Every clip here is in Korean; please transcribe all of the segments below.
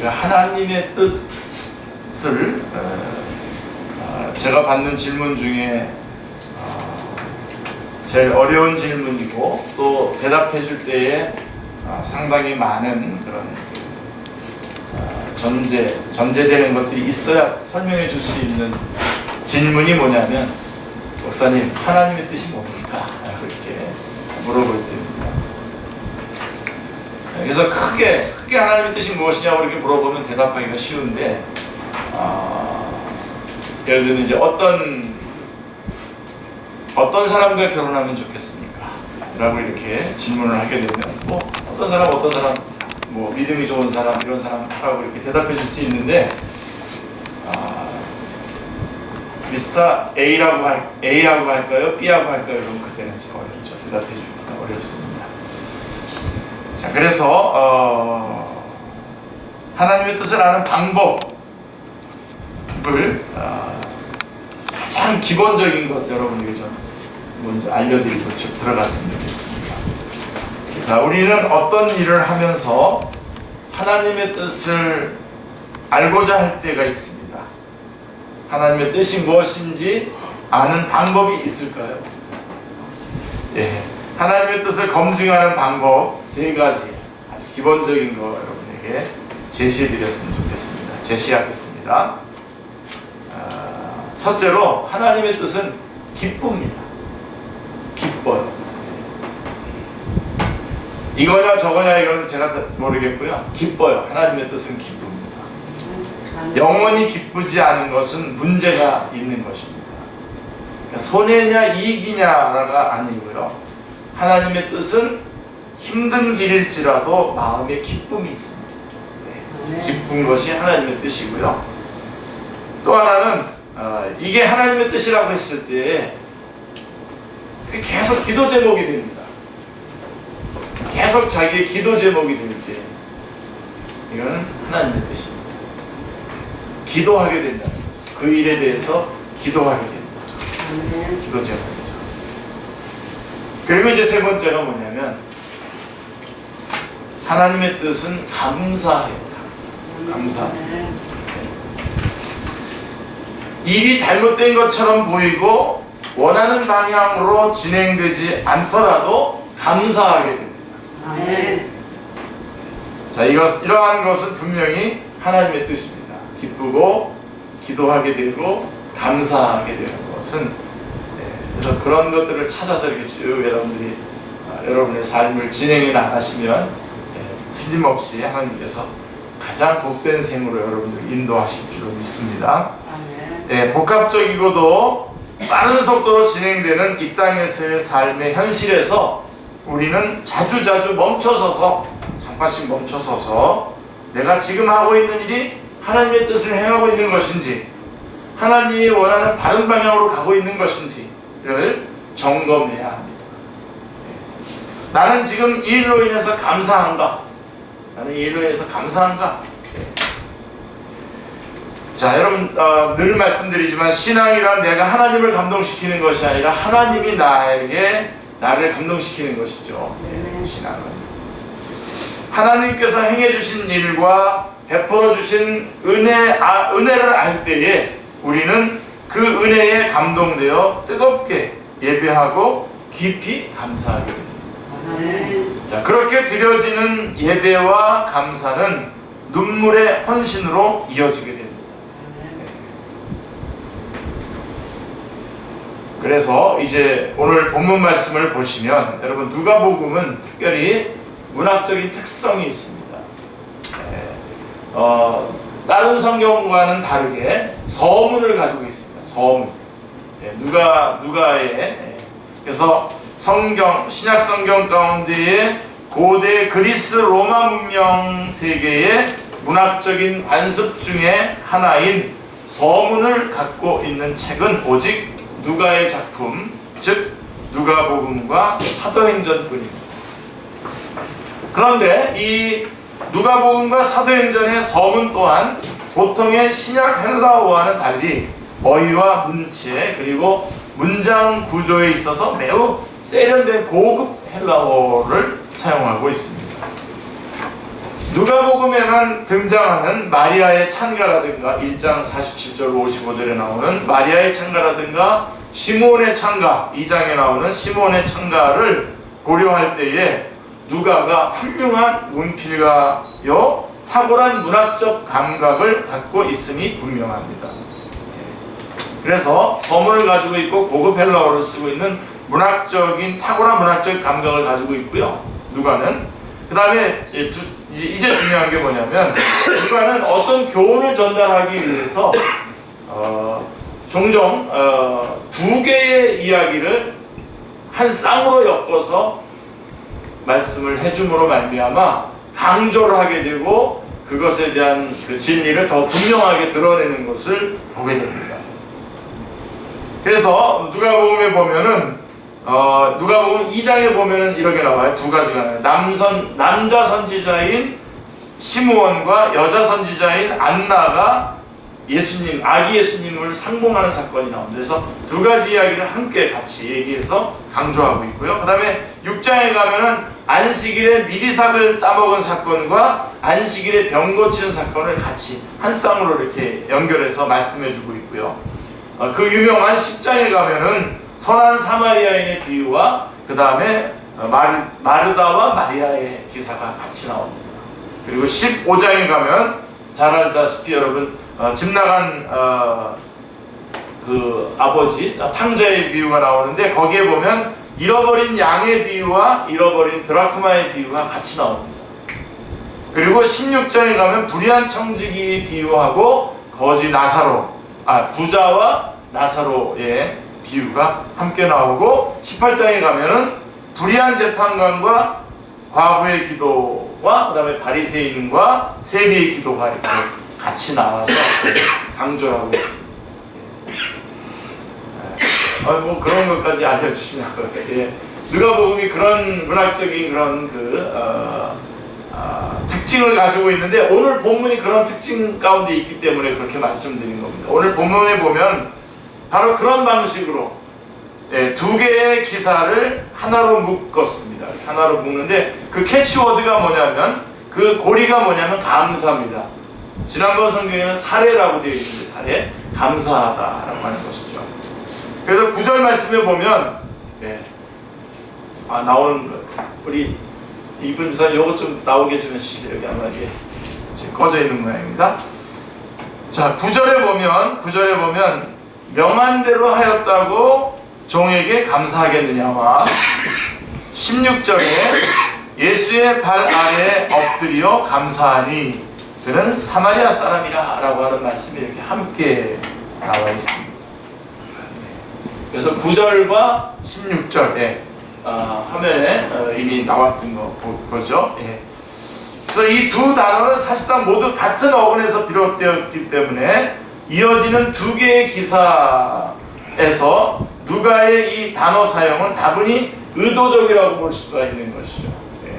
우리가 하나님의 뜻을 제가 받는 질문 중에 제일 어려운 질문이고 또 대답해 줄 때에 상당히 많은 그런 전제되는 것들이 있어야 설명해 줄 수 있는 질문이 뭐냐면, 목사님, 하나님의 뜻이 뭡니까? 그렇게 물어볼 때입니다. 그래서 크게 하나님의 뜻이 무엇이냐고 이렇게 물어보면 대답하기가 쉬운데, 예를 들면 이제 어떤 사람과 결혼하면 좋겠습니까? 라고 이렇게 질문을 하게 되면 뭐 어떤 사람 뭐 믿음이 좋은 사람 이런 사람하고 이렇게 대답해 줄 수 있는데, 미스터 A라고 할까요? B라고 할까요? 그럼 그때는 어렵죠. 대답해 주기가 어렵습니다. 자, 그래서 하나님의 뜻을 아는 방법을 가장 기본적인 것 여러분에게 좀 먼저 알려드리고 쭉 들어갔으면 좋겠습니다. 자, 우리는 어떤 일을 하면서 하나님의 뜻을 알고자 할 때가 있습니다. 하나님의 뜻이 무엇인지 아는 방법이 있을까요? 예, 하나님의 뜻을 검증하는 방법 3가지 아주 기본적인 거 여러분에게 제시해드렸으면 좋겠습니다. 제시하겠습니다. 첫째로 하나님의 뜻은 기쁩니다. 기뻐요. 이거냐 저거냐 이거는 제가 모르겠고요. 기뻐요. 하나님의 뜻은 기쁩니다. 영원히 기쁘지 않은 것은 문제가 있는 것입니다. 손해냐 이익이냐가 아니고요. 하나님의 뜻은 힘든 길일지라도 마음에 기쁨이 있습니다. 기쁜 것이 하나님의 뜻이고요. 또 하나는 이게 하나님의 뜻이라고 했을 때 계속 기도 제목이 됩니다. 계속 자기의 기도 제목이 될 때 이거는 하나님의 뜻입니다. 기도하게 된다는 거죠. 그 일에 대해서 기도하게 됩니다. 기도 제목이죠. 그리고 이제 3번째가 뭐냐면 하나님의 뜻은 감사해요. 감사. 일이 잘못된 것처럼 보이고 원하는 방향으로 진행되지 않더라도 감사하게 됩니다. 아멘. 자, 이러한 것은 분명히 하나님의 뜻입니다. 기쁘고 기도하게 되고 감사하게 되는 것은, 그래서 그런 것들을 찾아서 이렇게 쭉 여러분의 삶을 진행해 나가시면 틀림없이 하나님께서 가장 복된 생으로 여러분들 인도하실 줄로 믿습니다. 복합적이고도 빠른 속도로 진행되는 이 땅에서의 삶의 현실에서 우리는 자주 잠깐씩 멈춰서서 내가 지금 하고 있는 일이 하나님의 뜻을 행하고 있는 것인지, 하나님이 원하는 바른 방향으로 가고 있는 것인지를 점검해야 합니다. 나는 지금 이 일로 인해서 감사한가? 자, 여러분, 늘 말씀드리지만 신앙이란 내가 하나님을 감동시키는 것이 아니라 하나님이 나를 감동시키는 것이죠. 신앙은 하나님께서 행해주신 일과 베풀어주신 은혜를 알 때에 우리는 그 은혜에 감동되어 뜨겁게 예배하고 깊이 감사하게 됩니다. 자, 그렇게 드려지는 예배와 감사는 눈물의 헌신으로 이어지게 됩니다. 그래서 이제 오늘 본문 말씀을 보시면 여러분, 누가복음은 특별히 문학적인 특성이 있습니다. 다른 성경과는 다르게 서문을 가지고 있습니다. 서문. 누가의 그래서 신약 성경 가운데에 고대 그리스 로마 문명 세계의 문학적인 관습 중에 하나인 서문을 갖고 있는 책은 오직 누가의 작품, 즉 누가복음과 사도행전뿐입니다. 그런데 이 누가복음과 사도행전의 서문 또한 보통의 신약 헬라어와는 달리 어휘와 문체 그리고 문장 구조에 있어서 매우 세련된 고급 헬라어를 사용하고 있습니다. 누가복음에만 등장하는 마리아의 찬가라든가 1장 47절 55절에 나오는 마리아의 찬가라든가 시므온의 찬가 2장에 나오는 시므온의 찬가를 고려할 때에 누가가 훌륭한 문필가요 탁월한 문학적 감각을 갖고 있음이 분명합니다. 그래서 서문을 가지고 있고 고급 헬라어를 쓰고 있는 탁월한 문학적 감각을 가지고 있고요. 누가는 그 다음에 이제 중요한 게 뭐냐면 누가는 어떤 교훈을 전달하기 위해서 종종 두 개의 이야기를 한 쌍으로 엮어서 말씀을 해줌으로 말미암아 강조를 하게 되고 그것에 대한 그 진리를 더 분명하게 드러내는 것을 보게 됩니다. 그래서 누가복음에 보면은 누가복음 2장에 보면은 이렇게 나와요. 두 가지가 나와요. 남자 선지자인 시므온과 여자 선지자인 안나가 아기 예수님을 상봉하는 사건이 나옵니다. 그래서 두 가지 이야기를 함께 같이 얘기해서 강조하고 있고요. 그 다음에 6장에 가면은 안식일에 미리삭을 따먹은 사건과 안식일에 병 고치는 사건을 같이 한 쌍으로 이렇게 연결해서 말씀해주고 있고요. 그 유명한 10장에 가면은 선한 사마리아인의 비유와 그 다음에 마르다와 마리아의 기사가 같이 나옵니다. 그리고 15장에 가면 잘 알다시피 여러분 집 나간 그 아버지 탕자의 비유가 나오는데 거기에 보면 잃어버린 양의 비유와 잃어버린 드라크마의 비유가 같이 나옵니다. 그리고 16장에 가면 불의한 청지기의 비유하고 거지 부자와 나사로의 비유가 함께 나오고 18장에 가면은 불의한 재판관과 과부의 기도와 그 다음에 바리새인과 세리의 기도가 이렇게 같이 나와서 강조하고 있습니다. 뭐 그런 것까지 알려주시냐고요. 예. 누가복음이 그런 문학적인 그런 특징을 가지고 있는데 오늘 본문이 그런 특징 가운데 있기 때문에 그렇게 말씀드린 겁니다. 오늘 본문에 보면 바로 그런 방식으로 두 개의 기사를 하나로 묶었습니다. 하나로 묶는데 그 캐치워드가 뭐냐면 그 고리가 뭐냐면 감사입니다. 지난번 성경에는 사례라고 되어 있는데 사례, 감사하다라고 하는 것이죠. 그래서 9절 말씀에 보면 나오는 우리 이분사 이것 좀 나오게 좀 해주시죠. 여기 아마 이게 지금 꺼져 있는 모양입니다. 자, 9절에 보면 명한 대로 하였다고 종에게 감사하겠느냐와 16절에 예수의 발 아래에 엎드려 감사하니 그는 사마리아 사람이라 라고 하는 말씀이 이렇게 함께 나와 있습니다. 그래서 9절과 16절 화면에 이미 나왔던 거 보죠. 그래서 이 두 단어는 사실상 모두 같은 어근에서 비롯되었기 때문에 이어지는 두 개의 기사에서 누가의 이 단어 사용은 다분히 의도적이라고 볼 수가 있는 것이죠.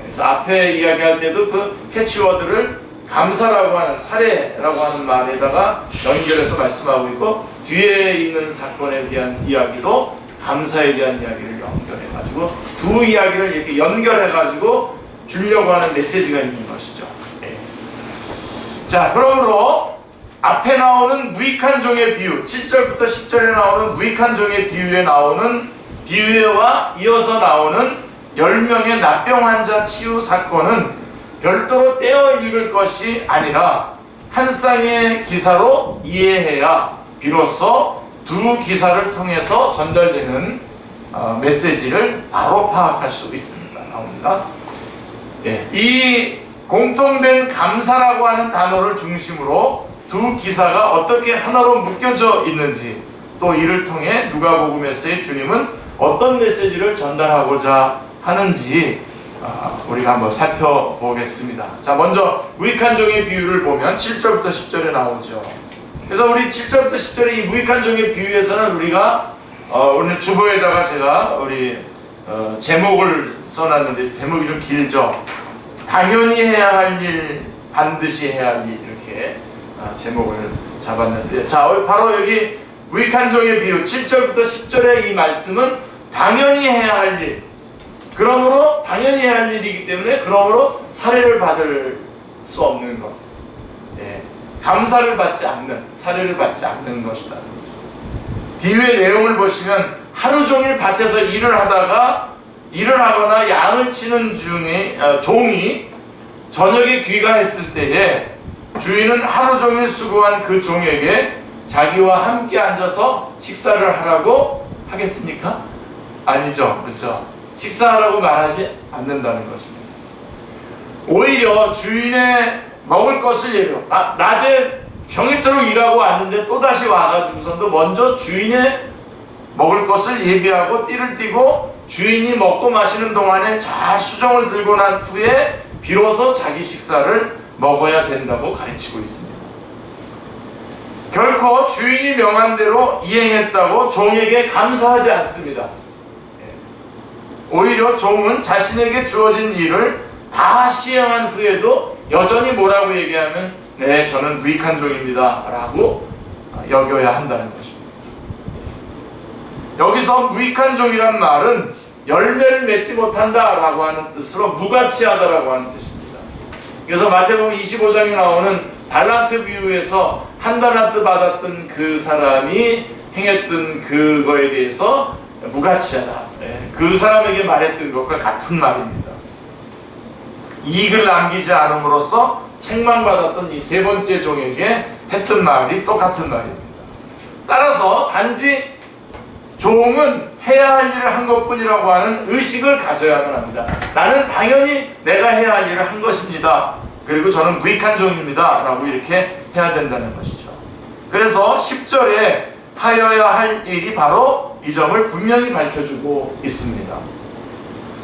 그래서 앞에 이야기할 때도 그 캐치워드를 감사라고 하는 사례라고 하는 말에다가 연결해서 말씀하고 있고 뒤에 있는 사건에 대한 이야기도 감사에 대한 이야기를 연결해가지고 두 이야기를 이렇게 연결해가지고 주려고 하는 메시지가 있는 것이죠. 자, 그러므로 앞에 나오는 무익한 종의 비유 7절부터 10절에 나오는 무익한 종의 비유에 나오는 비유와 이어서 나오는 10명의 납병 환자 치유 사건은 별도로 떼어 읽을 것이 아니라 한 쌍의 기사로 이해해야 비로소 두 기사를 통해서 전달되는 메시지를 바로 파악할 수 있습니다. 나옵니다. 이 공통된 감사라고 하는 단어를 중심으로 두 기사가 어떻게 하나로 묶여져 있는지 또 이를 통해 누가복음에서의 주님은 어떤 메시지를 전달하고자 하는지 우리가 한번 살펴보겠습니다. 자, 먼저 무익한 종의 비유를 보면 7절부터 10절에 나오죠. 그래서 우리 7절부터 10절의 이 무익한 종의 비유에서는 우리가 오늘 주보에다가 제가 우리 제목을 써놨는데 제목이 좀 길죠. 당연히 해야 할 일, 반드시 해야 할 일 이렇게 제목을 잡았는데 자, 바로 여기 무익한 종의 비유 7절부터 10절의 이 말씀은 당연히 해야 할 일, 그러므로 당연히 해야 할 일이기 때문에 그러므로 사례를 받을 수 없는 것. 예. 감사를 받지 않는, 사례를 받지 않는 것이다. 비유의 내용을 보시면 하루 종일 밭에서 일을 하거나 양을 치는 종이 저녁에 귀가했을 때에 주인은 하루 종일 수고한 그 종에게 자기와 함께 앉아서 식사를 하라고 하겠습니까? 아니죠. 그렇죠? 식사하라고 말하지 않는다는 것입니다. 오히려 주인의 먹을 것을 예비하고, 낮에 종일토록 일하고 왔는데 또다시 와가지고선도 먼저 주인의 먹을 것을 예비하고 띠를 띠고 주인이 먹고 마시는 동안에 잘 수정을 들고 난 후에 비로소 자기 식사를 먹어야 된다고 가르치고 있습니다. 결코 주인이 명한 대로 이행했다고 종에게 감사하지 않습니다. 오히려 종은 자신에게 주어진 일을 다 시행한 후에도 여전히 뭐라고 얘기하면 네, 저는 무익한 종입니다 라고 여겨야 한다는 것입니다. 여기서 무익한 종이란 말은 열매를 맺지 못한다 라고 하는 뜻으로 무가치하다라고 하는 뜻입니다. 그래서 마태복음 25장에 나오는 달란트 비유에서 한 달란트 받았던 그 사람이 행했던 그거에 대해서 무가치하다, 그 사람에게 말했던 것과 같은 말입니다. 이익을 남기지 않음으로써 책망받았던 이 세 번째 종에게 했던 말이 똑같은 말입니다. 따라서 단지 종은 해야 할 일을 한 것뿐이라고 하는 의식을 가져야만 합니다. 나는 당연히 내가 해야 할 일을 한 것입니다. 그리고 저는 무익한 종입니다 라고 이렇게 해야 된다는 것이죠. 그래서 10절에 하여야 할 일이 바로 이 점을 분명히 밝혀주고 있습니다.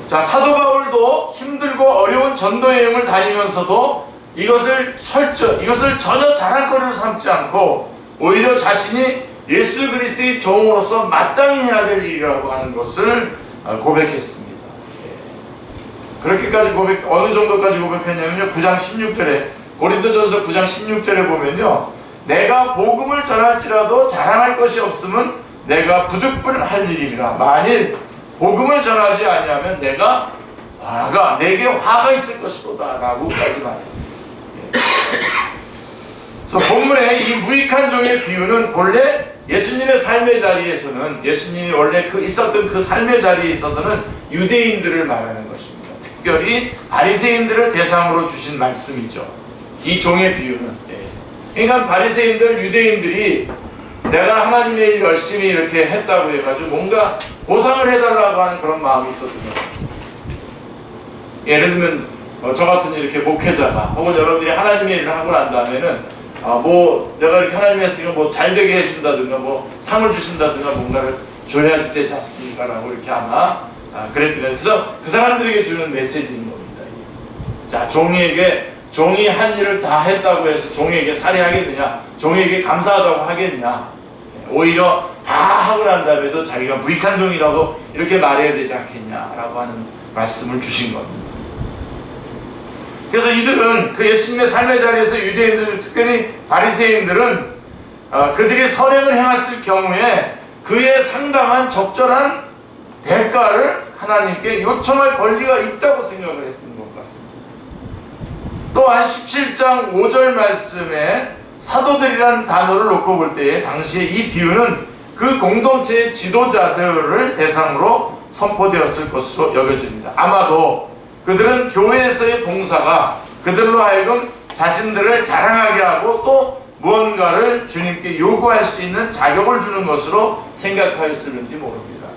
자, 사도 바울도 힘들고 어려운 전도 여행을 다니면서도 이것을 전혀 자랑거리로 삼지 않고 오히려 자신이 예수 그리스도의 종으로서 마땅히 해야 될 일이라고 하는 것을 고백했습니다. 그렇게까지 어느 정도까지 고백했냐면요, 9장 16절에, 고린도전서 9장 16절에 보면요, 내가 복음을 전할지라도 자랑할 것이 없으면 내가 부득불할 일이라. 만일 복음을 전하지 아니하면 내게 화가 있을 것이로다 라고까지 말했습니다. 그래서 본문의 이 무익한 종의 비유는 본래 예수님의 삶의 자리에서는, 예수님이 원래 있었던 그 삶의 자리에 있어서는 유대인들을 말하는 것입니다. 특별히 바리새인들을 대상으로 주신 말씀이죠. 이 종의 비유는. 그러니까 바리새인들, 유대인들이 내가 하나님의 일 열심히 이렇게 했다고 해가지고 뭔가 보상을 해달라고 하는 그런 마음이 있었거든요. 예를 들면 저 같은 이렇게 목회자가 혹은 여러분들이 하나님의 일을 하고 난 다음에는 내가 이렇게 하나님이 했으니까 잘 되게 해준다든가 상을 주신다든가 뭔가를 줘야지 되지 않습니까? 라고 이렇게 아마 그랬더니, 그래서 그 사람들에게 주는 메시지인 겁니다. 자, 종이 한 일을 다 했다고 해서 종에게 살해하겠느냐, 종에게 감사하다고 하겠냐, 오히려 다 하고 난 다음에도 자기가 무익한 종이라고 이렇게 말해야 되지 않겠냐라고 하는 말씀을 주신 겁니다. 그래서 이들은 그 예수님의 삶의 자리에서 유대인들, 특별히 바리새인들은 그들이 선행을 행했을 경우에 그에 상당한 적절한 대가를 하나님께 요청할 권리가 있다고 생각을 했던 것 같습니다. 또한 17장 5절 말씀에 사도들이라는 단어를 놓고 볼 때에 당시에 이 비유는 그 공동체의 지도자들을 대상으로 선포되었을 것으로 여겨집니다. 아마도 그들은 교회에서의 봉사가 그들로 하여금 자신들을 자랑하게 하고 또 무언가를 주님께 요구할 수 있는 자격을 주는 것으로 생각하였을는지 모릅니다.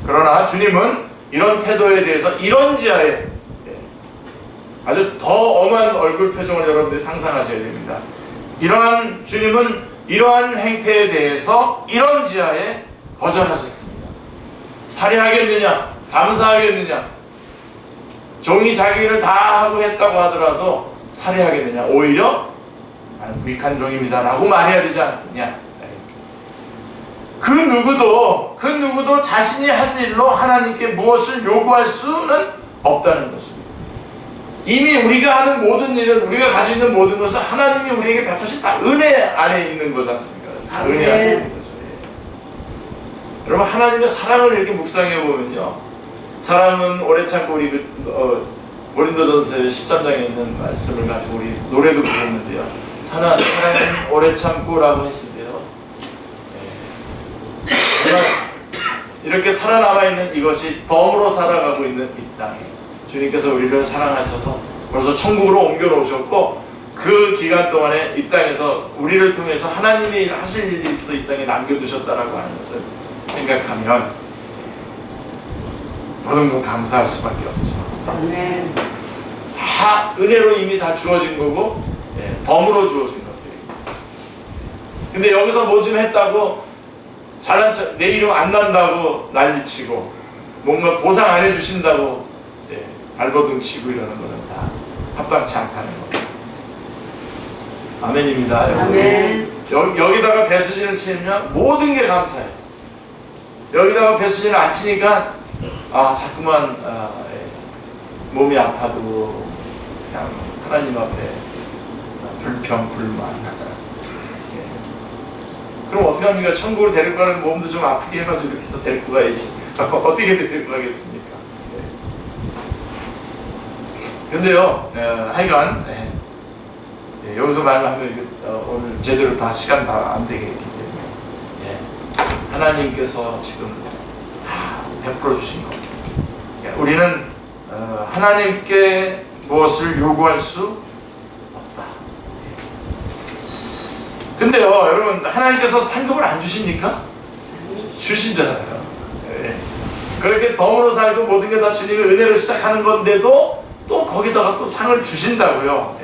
그러나 주님은 이런 태도에 대해서 이런 지하에 아주 더 엄한 얼굴 표정을 여러분들이 상상하셔야 됩니다. 주님은 이러한 행태에 대해서 이런 지하에 거절하셨습니다. 살해하겠느냐? 감사하겠느냐? 종이 자기 일을 다 하고 했다고 하더라도 살해하겠느냐? 오히려 나는 무익한 종입니다 라고 말해야 되지 않느냐? 그 누구도 자신이 한 일로 하나님께 무엇을 요구할 수는 없다는 것입니다. 이미 우리가 하는 모든 일은, 우리가 가지고 있는 모든 것은 하나님이 우리에게 베푸신 다 은혜 안에 있는 거지 않습니까? 다 은혜 안에 있는 거죠. 여러분, 하나님의 사랑을 이렇게 묵상해 보면요, 사랑은 오래 참고 우리 고린도전서 13장에 있는 말씀을 가지고 우리 노래도 부르는데요. 하나님 오래 참고라고 했는데요. 이렇게 살아남아 있는 이것이 덤으로 살아가고 있는 이 땅에 주님께서 우리를 사랑하셔서 벌써 천국으로 옮겨 놓으셨고, 그 기간 동안에 이 땅에서 우리를 통해서 하나님이 하실 일이 있어 이 땅에 남겨두셨다라고 하는 것을 생각하면 모든 건 감사할 수밖에 없죠. 아멘. 다 은혜로 이미 다 주어진 거고, 덤으로 주어진 것들입니다. 근데 여기서 뭐 좀 했다고 잘난 척, 내 이름 안 난다고 난리치고, 뭔가 보상 안 해주신다고 발버둥 치고 이러는 거는 다 합당치 않다는 겁니다. 아멘입니다. 아멘. 여기다가 배수진을 치면 모든 게 감사해요. 여기다가 배수진을 안 치니까 자꾸만 몸이 아파도 그냥 하나님 앞에 불평, 불만. 그럼 어떻게 합니까? 천국으로 데리고 가는 몸도 좀 아프게 해가지고 이렇게 해서 데리고 가야지. 어떻게 데리고 가겠습니까? 근데요, 하여간 여기서 말하면 오늘 제대로 다 시간 다 안 되겠기 때문에 하나님께서 지금 베풀어 주신 겁니다. 우리는 하나님께 무엇을 요구할 수 없다. 근데요, 여러분, 하나님께서 상급을 안 주십니까? 주시잖아요. 그렇게 덤으로 살고 모든 게 다 주님의 은혜로 시작하는 건데도 또 거기다가 또 상을 주신다고요.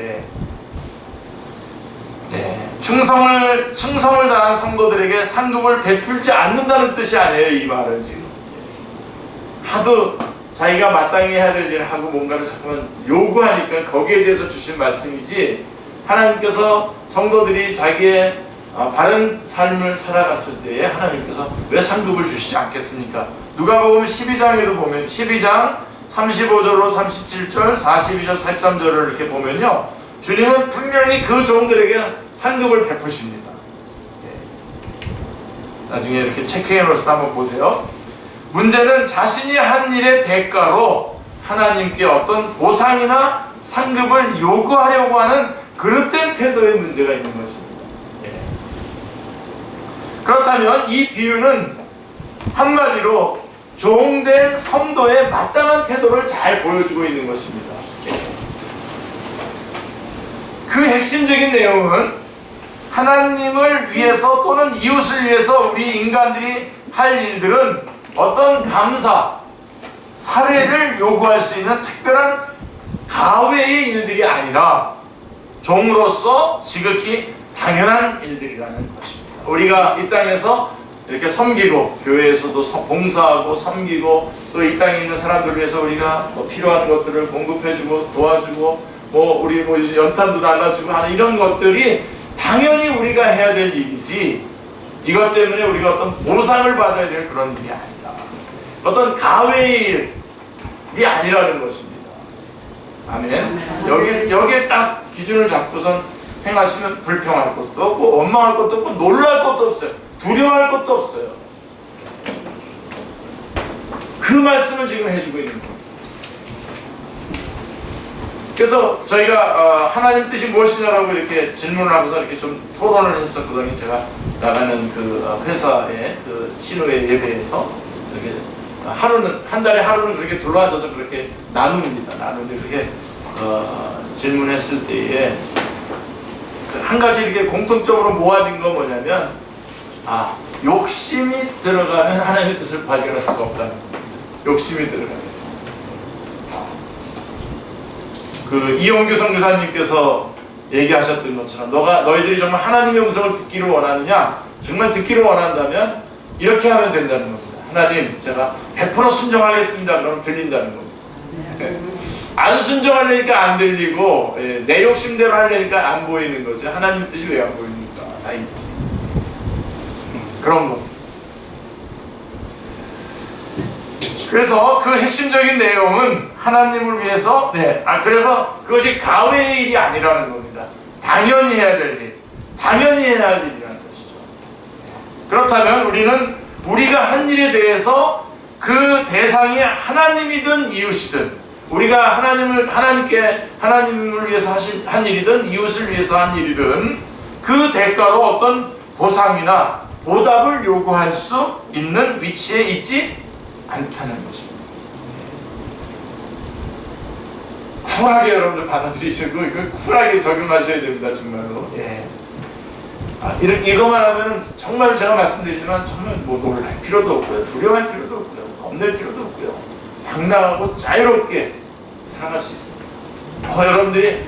충성을 다한 성도들에게 상급을 베풀지 않는다는 뜻이 아니에요. 이 말은 지금 하도 자기가 마땅히 해야 될 일을 하고 뭔가를 자꾸만 요구하니까 거기에 대해서 주신 말씀이지, 하나님께서 성도들이 자기의 바른 삶을 살아갔을 때에 하나님께서 왜 상급을 주시지 않겠습니까? 누가복음 12장에도 보면 12장 35절로 37절, 42절, 43절을 이렇게 보면요, 주님은 분명히 그 종들에게 상급을 베푸십니다. 나중에 이렇게 체크해 놓으셔서 한번 보세요. 문제는 자신이 한 일의 대가로 하나님께 어떤 보상이나 상급을 요구하려고 하는 그릇된 태도의 문제가 있는 것입니다. 그렇다면 이 비유는 한마디로 종된 성도의 마땅한 태도를 잘 보여주고 있는 것입니다. 그 핵심적인 내용은 하나님을 위해서 또는 이웃을 위해서 우리 인간들이 할 일들은 어떤 감사, 사례를 요구할 수 있는 특별한 가외의 일들이 아니라 종으로서 지극히 당연한 일들이라는 것입니다. 우리가 이 땅에서 이렇게 섬기고, 교회에서도 봉사하고 섬기고, 또 이 땅에 있는 사람들 위해서 우리가 필요한 것들을 공급해주고 도와주고, 우리 연탄도 날라주고 하는 이런 것들이 당연히 우리가 해야 될 일이지, 이것 때문에 우리가 어떤 보상을 받아야 될 그런 일이 아니다. 어떤 가외의 일이 아니라는 것입니다. 아멘. 여기에 딱 기준을 잡고선 행하시면 불평할 것도 없고, 원망할 것도 없고, 놀랄 것도 없어요. 두려워할 것도 없어요. 그 말씀을 지금 해주고 있는 겁니다. 그래서 저희가 하나님 뜻이 무엇이냐라고 이렇게 질문을 하면서 이렇게 좀 토론을 했었거든요. 제가 나가는 그 회사의 그 신우회 예배에서 이렇게 한 달에 하루는 그렇게 둘러앉아서 그렇게 나눕니다. 나누는데 그렇게 질문했을 때에 한 가지 이렇게 공통적으로 모아진 건 뭐냐면, 욕심이 들어가면 하나님의 뜻을 발견할 수가 없다는 거예요. 욕심이 들어가면. 그 이용규 선교사님께서 얘기하셨던 것처럼 너희들이 정말 하나님의 음성을 듣기를 원하느냐, 정말 듣기를 원한다면 이렇게 하면 된다는 겁니다. 하나님, 제가 100% 순종하겠습니다. 그러면 들린다는 겁니다. 안 순종하려니까 안 들리고, 내 욕심대로 하려니까 안 보이는 거죠. 하나님 뜻이 왜 안 보입니까? 다 있지. 그런 겁니다. 그래서 그 핵심적인 내용은 하나님을 위해서, 그래서 그것이 가외의 일이 아니라는 겁니다. 당연히 해야 될 일, 당연히 해야 할 일이라는 것이죠. 그렇다면 우리는 우리가 한 일에 대해서 그 대상이 하나님이든 이웃이든 우리가 하나님을 위해서 한 일이든 이웃을 위해서 한 일이든 그 대가로 어떤 보상이나 보답을 요구할 수 있는 위치에 있지 않다는 것입니다. 쿨하게 여러분들 받아들이시고 이거 쿨하게 적용하셔야 됩니다. 정말로. 예. 이것만 하면은 정말 제가 말씀드리지만 정말 뭐 놀랄 필요도 없고요, 두려워할 필요도 없고요, 겁낼 필요도 없고요, 당당하고 자유롭게 살아갈 수 있습니다. 여러분들이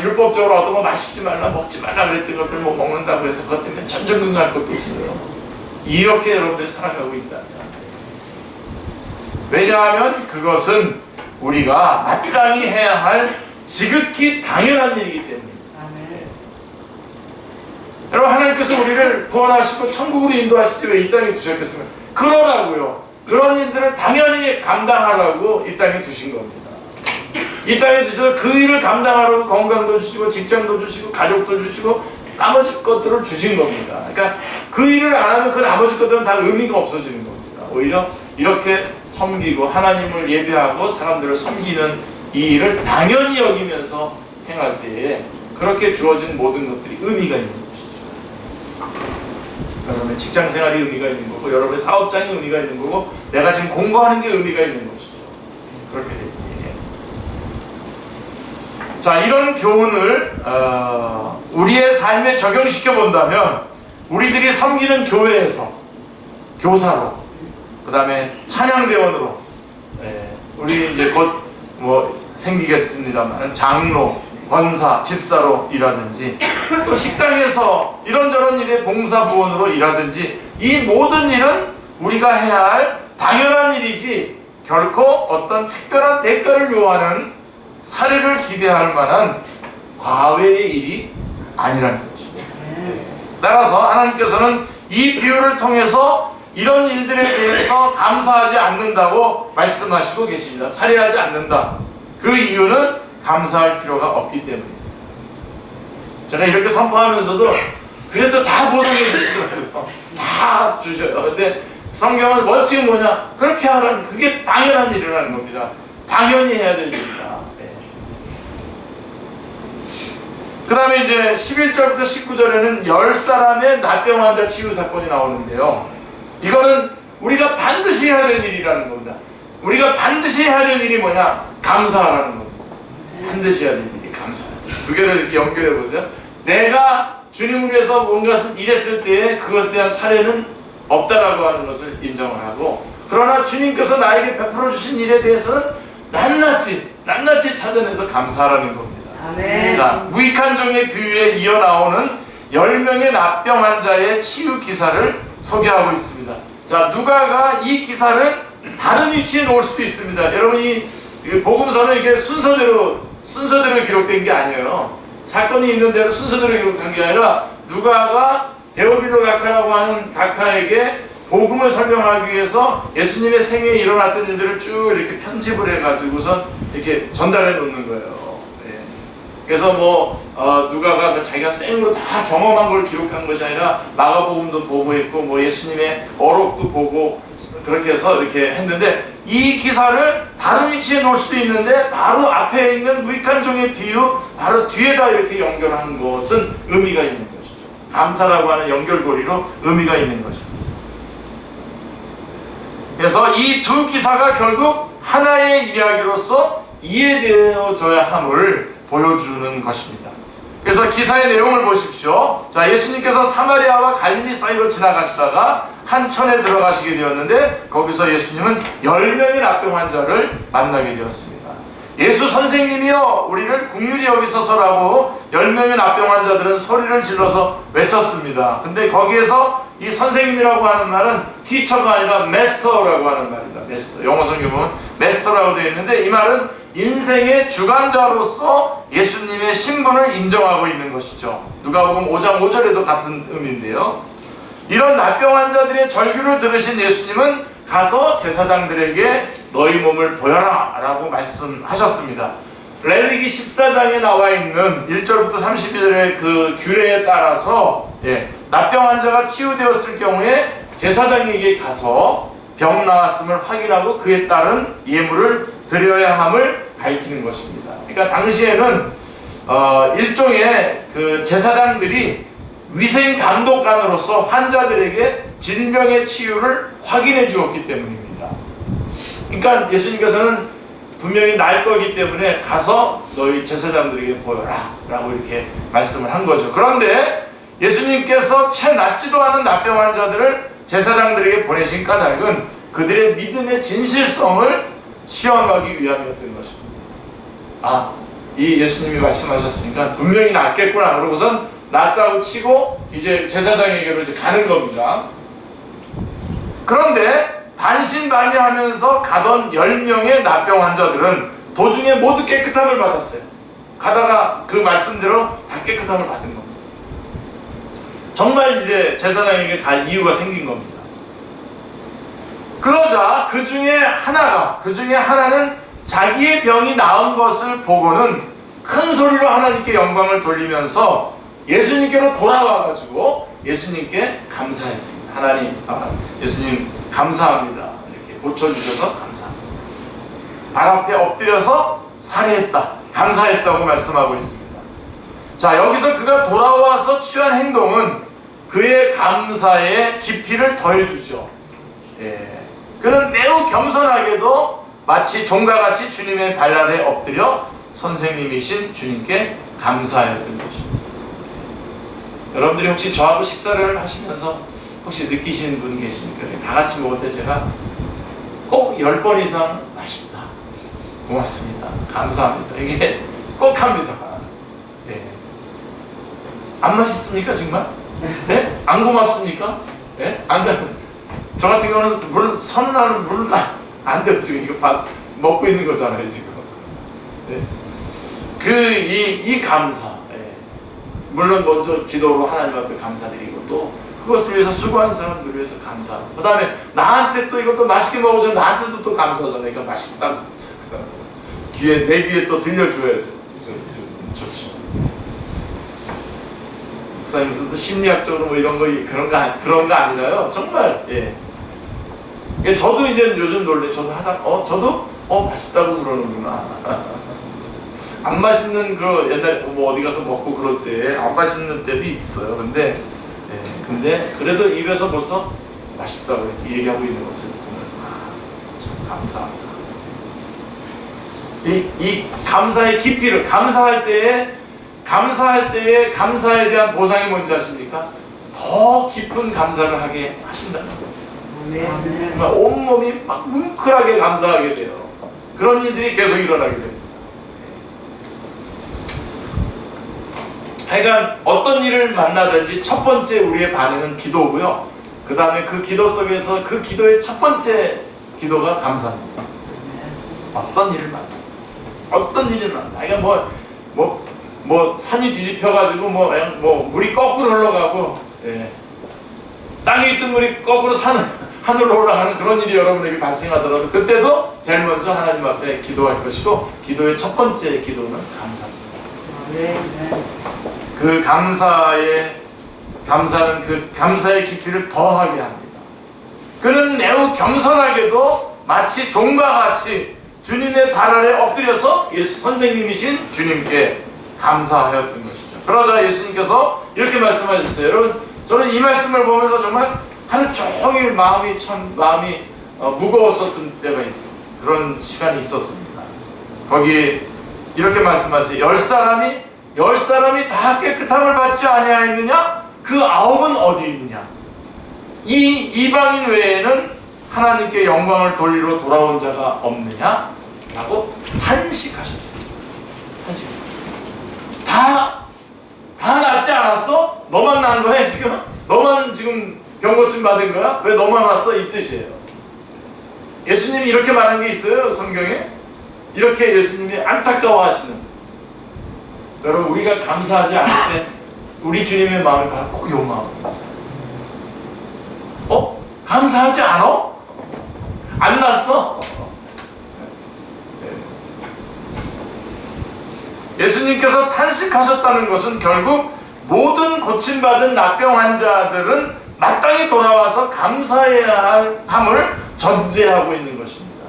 율법적으로 어떤 거 마시지 말라, 먹지 말라 그랬던 것들 뭐 먹는다고 해서 그것 때문에 전전긍긍할 것도 없어요. 이렇게 여러분들이 살아가고 있다. 왜냐하면 그것은 우리가 마땅히 해야 할 지극히 당연한 일이기 때문입니다. 여러분, 하나님께서 우리를 구원하시고 천국으로 인도하시지 왜 이 땅에 두셨겠습니까? 그러라고요. 그런 일들을 당연히 감당하라고 이 땅에 두신 겁니다. 이 땅에 주셔서 그 일을 감당하라고 건강도 주시고 직장도 주시고 가족도 주시고 나머지 것들을 주신 겁니다. 그러니까 그 일을 안 하면 그 나머지 것들은 다 의미가 없어지는 겁니다. 오히려 이렇게 섬기고 하나님을 예배하고 사람들을 섬기는 이 일을 당연히 여기면서 행할 때에 그렇게 주어진 모든 것들이 의미가 있는 것이죠. 여러분의 직장생활이 의미가 있는 거고, 여러분의 사업장이 의미가 있는 거고, 내가 지금 공부하는 게 의미가 있는 것이죠. 그렇게 됩니다. 자, 이런 교훈을 우리의 삶에 적용시켜 본다면 우리들이 섬기는 교회에서 교사로, 그 다음에 찬양대원으로, 우리 이제 곧 뭐 생기겠습니다만 장로, 권사, 집사로 일하든지, 또 식당에서 이런저런 일에 봉사부원으로 일하든지, 이 모든 일은 우리가 해야 할 당연한 일이지 결코 어떤 특별한 대가를 요하는 사례를 기대할 만한 과외의 일이 아니라는 것입니다. 따라서 하나님께서는 이 비유를 통해서 이런 일들에 대해서 감사하지 않는다고 말씀하시고 계십니다. 살해하지 않는다. 그 이유는 감사할 필요가 없기 때문입니다. 제가 이렇게 선포하면서도 그래도 다 보상해 주시더라고요. 다 주셔요. 근데 성경은 원칙은 뭐냐? 그렇게 하라는, 그게 당연한 일이라는 겁니다. 당연히 해야 될 일이다. 그 다음에 이제 11절부터 19절에는 10사람의 납병 환자 치유 사건이 나오는데요. 이거는 우리가 반드시 해야 될 일이라는 겁니다. 우리가 반드시 해야 될 일이 뭐냐? 감사하라는 겁니다. 반드시 해야 될 일이 감사. 두 개를 이렇게 연결해 보세요. 내가 주님을 위해서 뭔가를 일했을 때에 그것에 대한 사례는 없다라고 하는 것을 인정을 하고, 그러나 주님께서 나에게 베풀어 주신 일에 대해서는 낱낱이 찾아내서 감사하라는 겁니다. 아멘. 자, 무익한 종의 비유에 이어 나오는 10명의 납병 환자의 치유 기사를 소개하고 있습니다. 자, 누가가 이 기사를 다른 위치에 놓을 수도 있습니다. 여러분, 이 복음서는 이게 순서대로 기록된 게 아니에요. 사건이 있는 대로 순서대로 기록한 게 아니라 누가가 데오빌로 각하라고 하는 각하에게 복음을 설명하기 위해서 예수님의 생애에 일어났던 일들을 쭉 이렇게 편집을 해가지고선 이렇게 전달해 놓는 거예요. 그래서 누가가 자기가 생으로 다 경험한 걸 기록한 것이 아니라 마가복음도 보고했고, 뭐 예수님의 어록도 보고, 그렇게 해서 이렇게 했는데, 이 기사를 다른 위치에 놓을 수도 있는데 바로 앞에 있는 무익한 종의 비유 바로 뒤에다 이렇게 연결한 것은 의미가 있는 것이죠. 감사라고 하는 연결고리로 의미가 있는 것입니다. 그래서 이 두 기사가 결국 하나의 이야기로서 이해되어져야 함을 보여주는 것입니다. 그래서 기사의 내용을 보십시오. 자, 예수님께서 사마리아와 갈릴리 사이로 지나가시다가 한 촌에 들어가시게 되었는데, 거기서 예수님은 10명의 납병 환자를 만나게 되었습니다. 예수 선생님이여 우리를 긍휼히 여기소서라고 10명의 납병 환자들은 소리를 질러서 외쳤습니다. 근데 거기에서 이 선생님이라고 하는 말은 티처가 아니라 메스터라고 하는 말입니다. 메스터. 영어 성경 보면 메스터라고 되어 있는데, 이 말은 인생의 주관자로서 예수님의 신분을 인정하고 있는 것이죠. 누가복음 5장 5절에도 같은 의미인데요. 이런 납병 환자들의 절규를 들으신 예수님은 가서 제사장들에게 너희 몸을 보여라 라고 말씀하셨습니다. 레위기 14장에 나와 있는 1절부터 32절의 그 규례에 따라서 납병 환자가 치유되었을 경우에 제사장에게 가서 병 나았음을 확인하고 그에 따른 예물을 드려야 함을 가리키는 것입니다. 그러니까 당시에는 일종의 그 제사장들이 위생 감독관으로서 환자들에게 질병의 치유를 확인해 주었기 때문입니다. 그러니까 예수님께서는 분명히 날 거기 때문에 가서 너희 제사장들에게 보여라 라고 이렇게 말씀을 한 거죠. 그런데 예수님께서 채 낫지도 않은 납병 환자들을 제사장들에게 보내신 까닭은 그들의 믿음의 진실성을 시험하기 위함이었던 것입니다. 이 예수님이 말씀하셨으니까 분명히 낫겠구나 그러고선 낫다고 치고 이제 제사장에게로 이제 가는 겁니다. 그런데 반신반의하면서 가던 10명의 납병 환자들은 도중에 모두 깨끗함을 받았어요. 가다가 그 말씀대로 다 깨끗함을 받은 겁니다. 정말 이제 제사장에게 갈 이유가 생긴 겁니다. 그러자 그 중에 하나는 자기의 병이 나은 것을 보고는 큰 소리로 하나님께 영광을 돌리면서 예수님께로 돌아와가지고 예수님께 감사했습니다. 하나님, 예수님 감사합니다. 이렇게 고쳐주셔서 감사합니다. 발 앞에 엎드려서 살해했다, 감사했다고 말씀하고 있습니다. 자, 여기서 그가 돌아와서 취한 행동은 그의 감사의 깊이를 더해주죠. 그는 매우 겸손하게도 마치 종과 같이 주님의 발 아래 엎드려 선생님이신 주님께 감사하였던 것입니다. 여러분들이 혹시 저하고 식사를 하시면서 혹시 느끼시는 분 계십니까? 다 같이 먹을 때 제가 꼭 10번 이상 맛있다, 고맙습니다, 감사합니다, 이게 꼭 합니다. 안 맛있습니까 정말? 네? 안 고맙습니까? 네? 저 같은 경우는 물 선언하는 물을 안 되죠. 이거 밥 먹고 있는 거잖아요 지금. 네? 이 감사. 물론 먼저 기도로 하나님 앞에 감사드리고 또 그것을 위해서 수고한 사람들을 위해서 감사하고 그 다음에 나한테 또 이것도 맛있게 먹어줘 나한테도 또 감사하잖아요. 그러니까 맛있다고 내 귀에 또 들려줘야죠. 좋죠. 목사님 무슨 또 심리학적으로 뭐 이런 거 그런 거 아니라요. 정말 저도 이제 요즘 놀래. 저도 저도 맛있다고 그러는구나. 안 맛있는 그 옛날에 뭐 어디 가서 먹고 그럴 때 안 맛있는 때도 있어요. 근데 그래도 입에서 벌써 맛있다고 이렇게 얘기하고 있는 것을 보면서 참 감사합니다. 이 감사의 깊이를 감사할 때에 감사에 대한 보상이 뭔지 아십니까? 더 깊은 감사를 하게 하신다는 거예요. 정말 온몸이 막 뭉클하게 감사하게 돼요. 그런 일들이 계속 일어나게 됩니다. 하여간 어떤 일을 만나든지 첫 번째 우리의 반응은 기도고요. 그 다음에 그 기도 속에서 그 기도의 첫 번째 기도가 감사합니다. 어떤 일을 만나. 그러니까 뭐 산이 뒤집혀가지고 뭐 물이 거꾸로 흘러가고 땅에 있던 물이 거꾸로 하늘로 올라가는 그런 일이 여러분에게 발생하더라도 그때도 제일 먼저 하나님 앞에 기도할 것이고 기도의 첫 번째 기도는 감사입니다. 그 감사는 그 감사의 깊이를 더하게 합니다. 그는 매우 겸손하게도 마치 종과 같이 주님의 발 아래 엎드려서 예수 선생님이신 주님께 감사하였던 것이죠. 그러자 예수님께서 이렇게 말씀하셨어요. 여러분, 저는 이 말씀을 보면서 정말 하루 종일 마음이 무거웠었던 때가 있어요. 그런 시간이 있었습니다. 거기에 이렇게 말씀하세요. 10사람이 다 깨끗함을 받지 아니하였느냐? 그 9은 어디 있느냐? 이 이방인 외에는 하나님께 영광을 돌리러 돌아온 자가 없느냐? 라고 탄식하셨습니다. 다 낫지 않았어? 너만 난 거야 지금? 너만 지금 병고침 받은 거야? 왜 너만 왔어? 이 뜻이에요. 예수님이 이렇게 말한 게 있어요 성경에? 이렇게 예수님이 안타까워하시는, 여러분 우리가 감사하지 않을 때 우리 주님의 마음을 바로 꼭 요 마음. 감사하지 않아? 안 났어? 예수님께서 탄식하셨다는 것은 결국 모든 고침받은 납병 환자들은 마땅히 돌아와서 감사해야 할 함을 전제하고 있는 것입니다.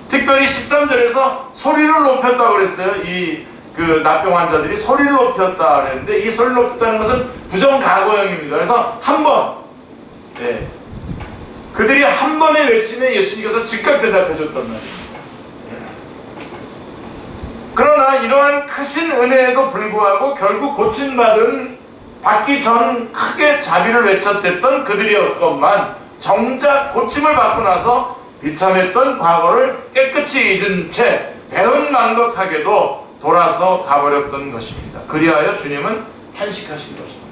특별히 13절에서 소리를 높였다고 그랬어요. 그 납병 환자들이 소리를 높였다 그랬는데, 이 소리를 높였다는 것은 부정가고형입니다. 그래서 한 번, 그들이 한 번의 외침에 예수님께서 즉각 대답해 줬단 말이에요. 그러나 이러한 크신 은혜에도 불구하고 결국 고침받은 받기 전 크게 자비를 외쳤댔던 그들이었건만, 정작 고침을 받고 나서 비참했던 과거를 깨끗이 잊은 채 배은망덕하게도 돌아서 가버렸던 것입니다. 그리하여 주님은 탄식하신 것입니다.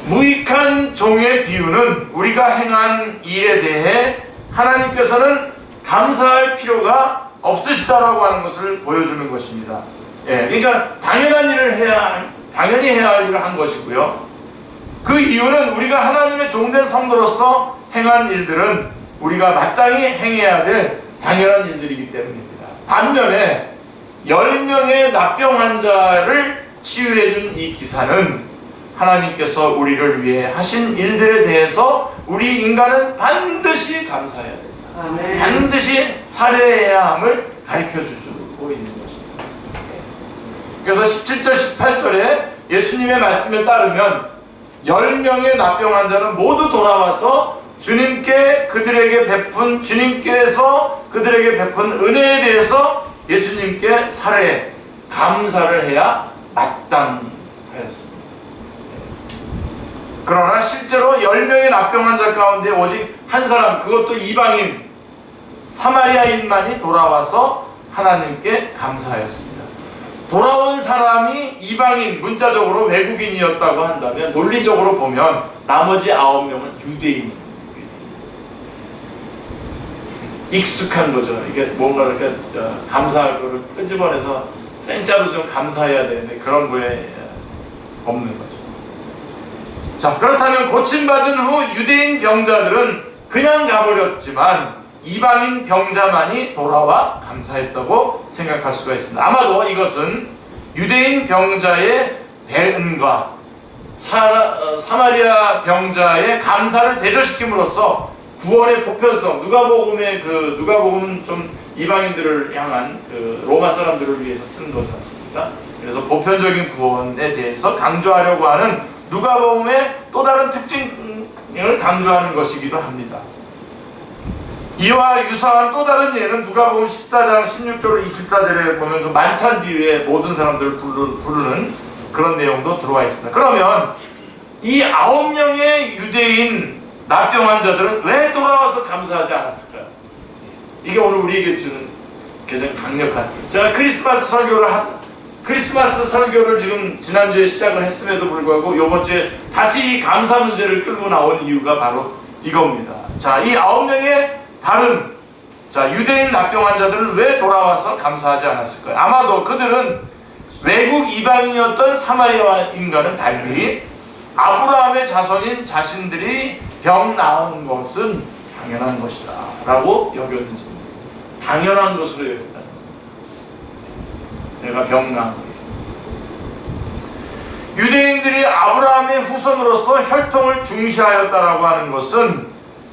무익한 종의 비유는 우리가 행한 일에 대해 하나님께서는 감사할 필요가 없으시다라고 하는 것을 보여주는 것입니다. 그러니까 당연히 해야 할 일을 한 것이고요. 그 이유는 우리가 하나님의 종된 성도로서 행한 일들은 우리가 마땅히 행해야 될 당연한 일들이기 때문입니다. 반면에 10명의 납병 환자를 치유해 준 이 기사는 하나님께서 우리를 위해 하신 일들에 대해서 우리 인간은 반드시 감사해야 됩니다. 아멘. 반드시 살해해야 함을 가르쳐주고 있는 것입니다. 그래서 17절 18절에 예수님의 말씀에 따르면 10명의 납병 환자는 모두 돌아와서 주님께서 그들에게 베푼 은혜에 대해서 예수님께 감사를 해야 마땅하였습니다. 그러나 실제로 10명의 납병 환자 가운데 오직 한 사람, 그것도 이방인 사마리아인만이 돌아와서 하나님께 감사하였습니다. 돌아온 사람이 이방인, 문자적으로 외국인이었다고 한다면 논리적으로 보면 나머지 9명은 유대인입니다. 익숙한 거죠. 이게 뭔가 이렇게 감사할 거를 끄집어내서 생짜로 좀 감사해야 되는데 그런 거에 없는 거죠. 자, 그렇다면 고침받은 후 유대인 병자들은 그냥 가버렸지만 이방인 병자만이 돌아와 감사했다고 생각할 수가 있습니다. 아마도 이것은 유대인 병자의 배은과 사마리아 병자의 감사를 대조시킴으로써 구원의 보편성, 누가복음은 좀 이방인들을 향한 로마 사람들을 위해서 쓴 거지 않습니까? 그래서 보편적인 구원에 대해서 강조하려고 하는 누가복음의 또 다른 특징을 강조하는 것이기도 합니다. 이와 유사한 또 다른 예는 누가복음 14장 16절 24절에 보면 그 만찬 비유에 모든 사람들을 부르는 그런 내용도 들어와 있습니다. 그러면 이 9명의 유대인 납병 환자들은 왜 돌아와서 감사하지 않았을까요? 이게 오늘 우리에게 주는 가장 강력한, 제가 크리스마스 설교를 지금 지난주에 시작을 했음에도 불구하고 이번 주에 다시 이 감사 문제를 끌고 나온 이유가 바로 이겁니다. 자, 이 9명의 다른 유대인 납병 환자들은 왜 돌아와서 감사하지 않았을까요? 아마도 그들은 외국 이방인이었던 사마리아인과는 달리 아브라함의 자손인 자신들이 병 나은 것은 당연한 것이다 라고 여겼는지, 당연한 것으로 여겼다. 내가 병 나은 거예요. 유대인들이 아브라함의 후손으로서 혈통을 중시하였다라고 하는 것은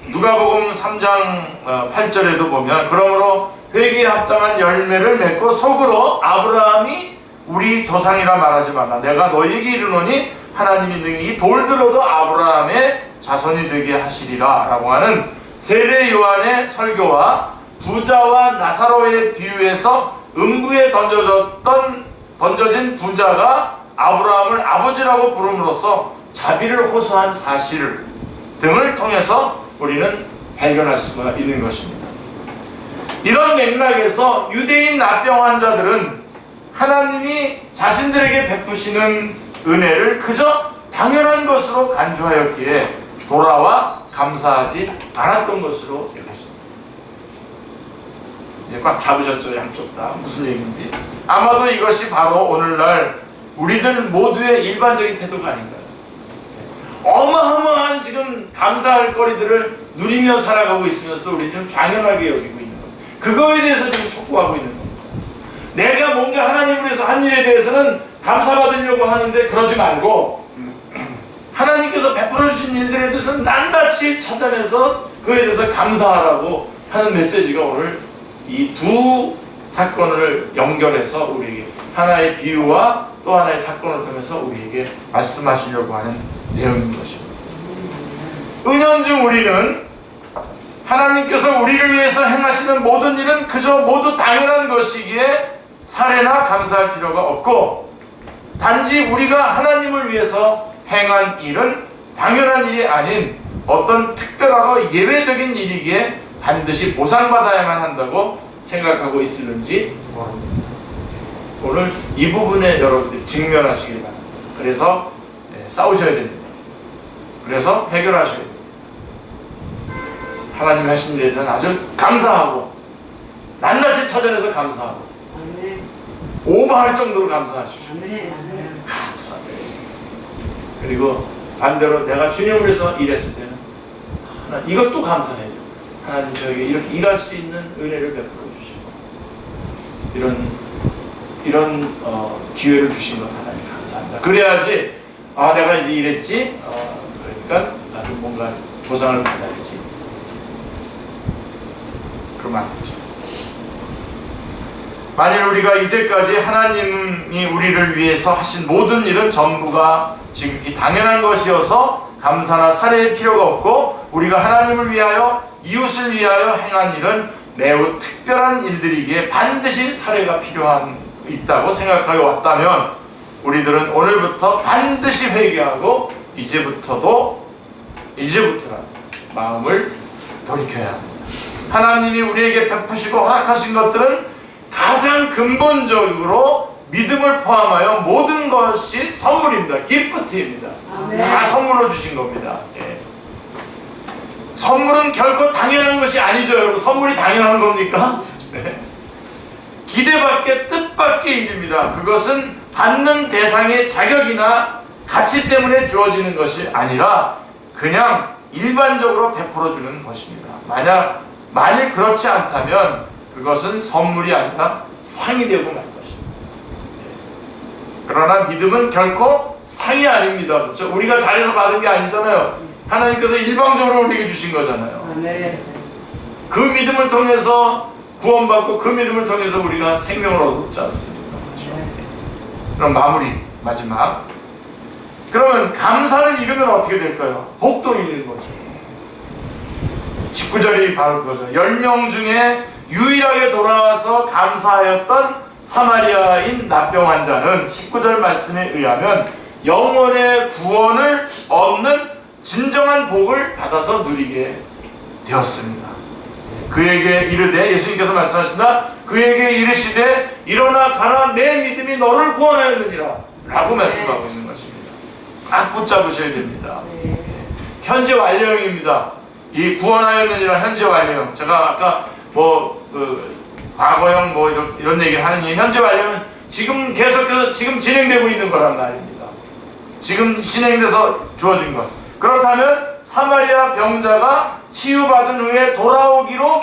누가복음 3장 8절에도 보면, 그러므로 회개에 합당한 열매를 맺고 속으로 아브라함이 우리 조상이라 말하지 말라. 내가 너희에게 이르노니 하나님이 능히 이 돌들로도 아브라함의 자손이 되게 하시리라 라고 하는 세례 요한의 설교와 부자와 나사로의 비유에서 음부에 던져진 부자가 아브라함을 아버지라고 부름으로써 자비를 호소한 사실 등을 통해서 우리는 발견할 수가 있는 것입니다. 이런 맥락에서 유대인 납병 환자들은 하나님이 자신들에게 베푸시는 은혜를 그저 당연한 것으로 간주하였기에 돌아와 감사하지 않았던 것으로 여겨집니다. 이제 꽉 잡으셨죠, 양쪽 다. 무슨 얘기인지. 아마도 이것이 바로 오늘날 우리들 모두의 일반적인 태도가 아닌가요? 어마어마한 지금 감사할 거리들을 누리며 살아가고 있으면서도 우리는 당연하게 여기고 있는 거예요. 그거에 대해서 지금 촉구하고 있는 겁니다. 내가 뭔가 하나님을 위해서 한 일에 대해서는 감사받으려고 하는데 그러지 말고 하나님께서 베풀어 주신 일들에 대해서는 낱낱이 찾아내서 그에 대해서 감사하라고 하는 메시지가 오늘 이 두 사건을 연결해서 우리에게 하나의 비유와 또 하나의 사건을 통해서 우리에게 말씀하시려고 하는 내용인 것입니다. 은연중 우리는 하나님께서 우리를 위해서 행하시는 모든 일은 그저 모두 당연한 것이기에 사례나 감사할 필요가 없고, 단지 우리가 하나님을 위해서 행한 일은 당연한 일이 아닌 어떤 특별하고 예외적인 일이기에 반드시 보상받아야만 한다고 생각하고 있을는지 모릅니다. 오늘 이 부분에 여러분들이 직면하시길 바랍니다. 그래서 싸우셔야 됩니다. 그래서 해결하셔야 됩니다. 하나님이 하신 일에 대해서는 아주 감사하고 낱낱이 찾아내서 감사하고 오버할 정도로 감사하십시오. 감사합니다. 그리고 반대로 내가 주님을 위해서 일했을 때는 이것도 감사해요. 하나님 저에게 이렇게 일할 수 있는 은혜를 베풀어 주시고 이런 기회를 주신 것 하나님 감사합니다. 그래야지 내가 이제 일했지, 그러니까 나도 뭔가 보상을 받아야지. 그러면 안 되죠. 만일 우리가 이제까지 하나님이 우리를 위해서 하신 모든 일은 전부가 지극히 당연한 것이어서 감사나 사례의 필요가 없고, 우리가 하나님을 위하여 이웃을 위하여 행한 일은 매우 특별한 일들이기에 반드시 사례가 있다고 생각하여 왔다면, 우리들은 오늘부터 반드시 회개하고 이제부터란 마음을 돌이켜야 합니다. 하나님이 우리에게 베푸시고 허락하신 것들은 가장 근본적으로 믿음을 포함하여 모든 것이 선물입니다. 기프트입니다. 다 선물로 주신 겁니다. 선물은 결코 당연한 것이 아니죠. 여러분, 선물이 당연한 겁니까? 기대밖에 뜻밖의 일입니다. 그것은 받는 대상의 자격이나 가치 때문에 주어지는 것이 아니라 그냥 일반적으로 베풀어 주는 것입니다. 만일 그렇지 않다면 그것은 선물이 아니라 상이 되고 말 것입니다. 그러나 믿음은 결코 상이 아닙니다. 그렇죠? 우리가 잘해서 받은 게 아니잖아요. 하나님께서 일방적으로 우리에게 주신 거잖아요. 그 믿음을 통해서 구원받고 그 믿음을 통해서 우리가 생명을 얻지 않습니까? 그렇죠? 그럼 마지막. 그러면 감사를 잃으면 어떻게 될까요? 복도 잃는 거죠. 19절이 바로 그거죠. 10명 중에 유일하게 돌아와서 감사하였던 사마리아인 납병 환자는 19절 말씀에 의하면 영혼의 구원을 얻는 진정한 복을 받아서 누리게 되었습니다. 그에게 이르되, 예수님께서 말씀하십니다. 그에게 이르시되 일어나 가라, 내 믿음이 너를 구원하였느니라 라고 말씀하고 있는 것입니다. 딱 붙잡으셔야 됩니다. 현재 완료형입니다. 이 구원하였느니라 현재 완료형. 제가 아까 과거형 이런 얘기를 하는 게, 현재 완료는 지금 계속해서 지금 진행되고 있는 거란 말입니다. 지금 진행돼서 주어진 것. 그렇다면 사마리아 병자가 치유받은 후에 돌아오기로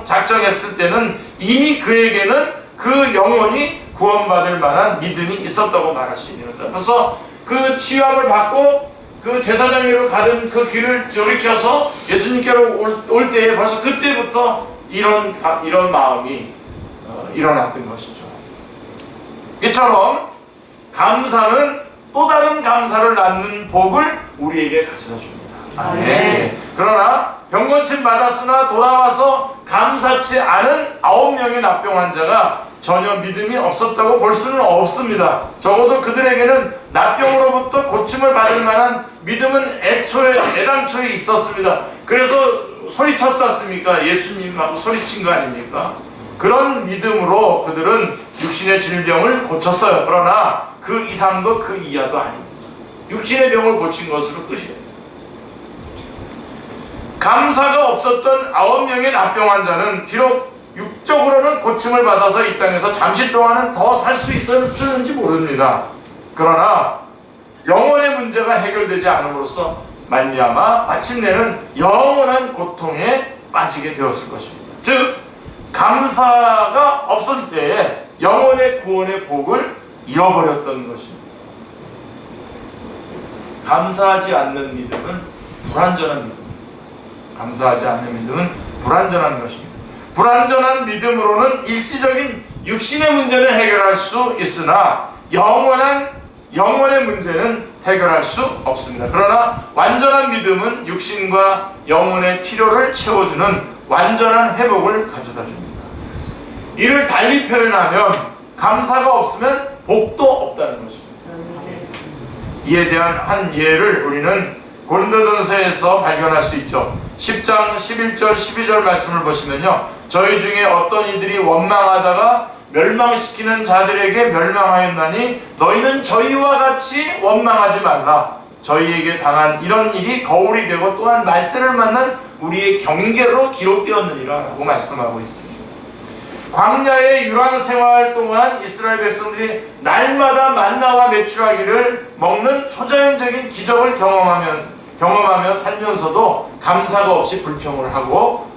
작정했을 때는 이미 그에게는 그 영혼이 구원받을 만한 믿음이 있었다고 말할 수 있는 거다. 그래서 그 치유함을 받고 그 제사장으로 가던 그 길을 돌이켜서 예수님께로 올 때에 벌써 그때부터 이런 마음이 일어났던 것이죠. 이처럼 감사는 또 다른 감사를 낳는 복을 우리에게 가져다 줍니다. 아멘. 그러나 병고침 받았으나 돌아와서 감사치 않은 9명의 납병 환자가 전혀 믿음이 없었다고 볼 수는 없습니다. 적어도 그들에게는 납병으로부터 고침을 받을 만한 믿음은 애당초에 있었습니다. 그래서 소리쳤었습니까? 예수님하고 소리친 거 아닙니까? 그런 믿음으로 그들은 육신의 질병을 고쳤어요. 그러나 그 이상도 그 이하도 아닙니다. 육신의 병을 고친 것으로 끝이 됩니다. 감사가 없었던 9명의 납병 환자는 비록 육적으로는 고침을 받아서 이 땅에서 잠시 동안은 더 살 수 있었는지 모릅니다. 그러나 영혼의 문제가 해결되지 않음으로써 말미암아 마침내는 영원한 고통에 빠지게 되었을 것입니다. 즉, 감사가 없을 때에 영혼의 구원의 복을 잃어버렸던 것입니다. 감사하지 않는 믿음은 불완전한 믿음입니다. 감사하지 않는 믿음은 불완전한 것입니다. 불완전한 믿음으로는 일시적인 육신의 문제는 해결할 수 있으나 영원의 문제는 해결할 수 없습니다. 그러나 완전한 믿음은 육신과 영혼의 필요를 채워주는 완전한 회복을 가져다 줍니다. 이를 달리 표현하면 감사가 없으면 복도 없다는 것입니다. 이에 대한 한 예를 우리는 고린도전서에서 발견할 수 있죠. 10장 11절 12절 말씀을 보시면요, 저희 중에 어떤 이들이 원망하다가 멸망시키는 자들에게 멸망하였나니 너희는 저희와 같이 원망하지 말라. 저희에게 당한 이런 일이 거울이 되고 또한 말세를 만난 우리의 경계로 기록되었느니라 라고 말씀하고 있습니다. 광야의 유랑생활 동안 이스라엘 백성들이 날마다 만나와 메추라기를 먹는 초자연적인 기적을 경험하며 살면서도 감사가 없이 불평을 하고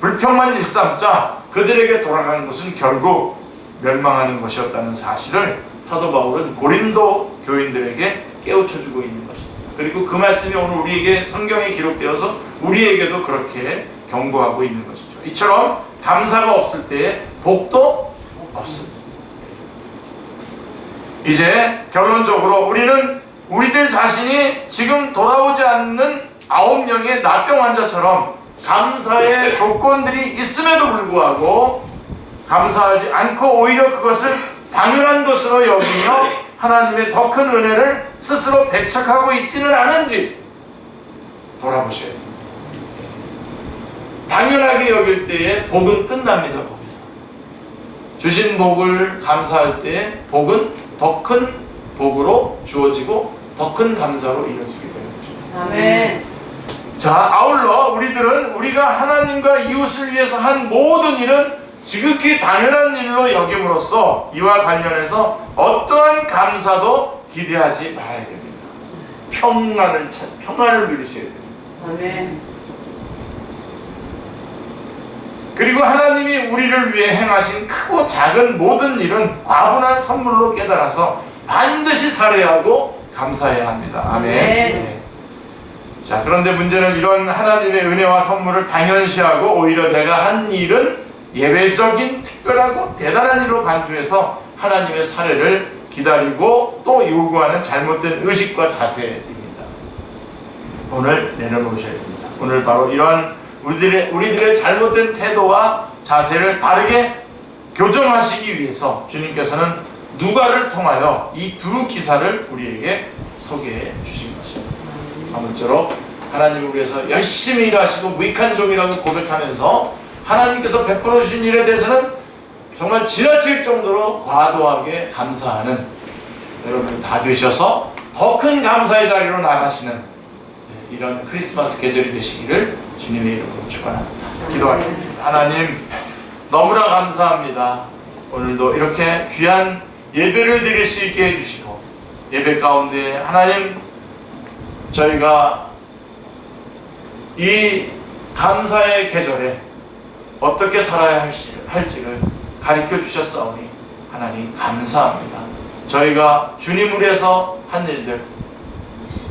불평만 일삼자 그들에게 돌아가는 것은 결국 멸망하는 것이었다는 사실을 사도 바울은 고린도 교인들에게 깨우쳐주고 있는 것입니다. 그리고 그 말씀이 오늘 우리에게 성경에 기록되어서 우리에게도 그렇게 경고하고 있는 것이죠. 이처럼 감사가 없을 때에 복도 없습니다. 이제 결론적으로 우리는 우리들 자신이 지금 돌아오지 않는 9명의 나병 환자처럼 감사의 조건들이 있음에도 불구하고 감사하지 않고 오히려 그것을 당연한 것으로 여기며 하나님의 더 큰 은혜를 스스로 배척하고 있지는 않은지 돌아보셔야 됩니다. 당연하게 여길 때에 복은 끝납니다. 거기서 주신 복을 감사할 때에 복은 더 큰 복으로 주어지고 더 큰 감사로 이어지게 되는 거죠. 아멘. 자, 아울러 우리들은 우리가 하나님과 이웃을 위해서 한 모든 일은 지극히 당연한 일로 여김으로써 이와 관련해서 어떠한 감사도 기대하지 말아야 됩니다. 평안을 누리셔야 됩니다. 아멘. 그리고 하나님이 우리를 위해 행하신 크고 작은 모든 일은 과분한 선물로 깨달아서 반드시 살아야 하고 감사해야 합니다. 아멘. 네. 자, 그런데 문제는 이런 하나님의 은혜와 선물을 당연시하고 오히려 내가 한 일은 예외적인 특별하고 대단한 일로 간주해서 하나님의 사례를 기다리고 또 요구하는 잘못된 의식과 자세입니다. 오늘 내려놓으셔야 됩니다. 오늘 바로 이러한 우리들의 잘못된 태도와 자세를 바르게 교정하시기 위해서 주님께서는 누가를 통하여 이 두 기사를 우리에게 소개해 주신 것입니다. 아무쪼록 하나님을 위해서 열심히 일하시고 무익한 종이라고 고백하면서 하나님께서 베풀어 주신 일에 대해서는 정말 지나칠 정도로 과도하게 감사하는 여러분 다 되셔서 더 큰 감사의 자리로 나가시는 이런 크리스마스 계절이 되시기를 주님의 이름으로 축원합니다. 기도하겠습니다. 하나님 너무나 감사합니다. 오늘도 이렇게 귀한 예배를 드릴 수 있게 해주시고 예배 가운데 하나님 저희가 이 감사의 계절에 어떻게 살아야 할지를 가르쳐 주셨사오니 하나님 감사합니다. 저희가 주님을 위해서 한 일들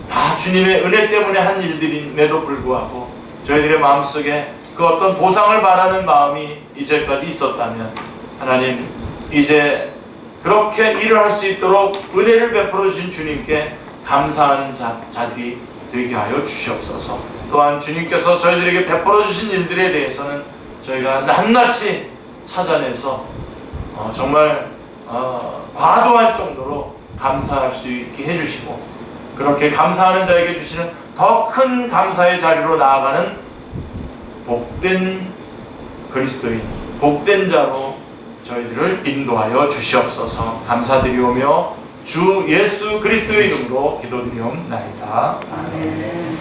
다 주님의 은혜 때문에 한 일들임에도 불구하고 저희들의 마음속에 그 어떤 보상을 바라는 마음이 이제까지 있었다면 하나님 이제 그렇게 일을 할 수 있도록 은혜를 베풀어 주신 주님께 감사하는 자들이 되게 하여 주시옵소서. 또한 주님께서 저희들에게 베풀어 주신 일들에 대해서는 저희가 낱낱이 찾아내서 정말 과도할 정도로 감사할 수 있게 해주시고 그렇게 감사하는 자에게 주시는 더 큰 감사의 자리로 나아가는 복된 그리스도인, 복된 자로 저희들을 인도하여 주시옵소서. 감사드리오며 주 예수 그리스도의 이름으로 기도드리옵나이다. 아멘.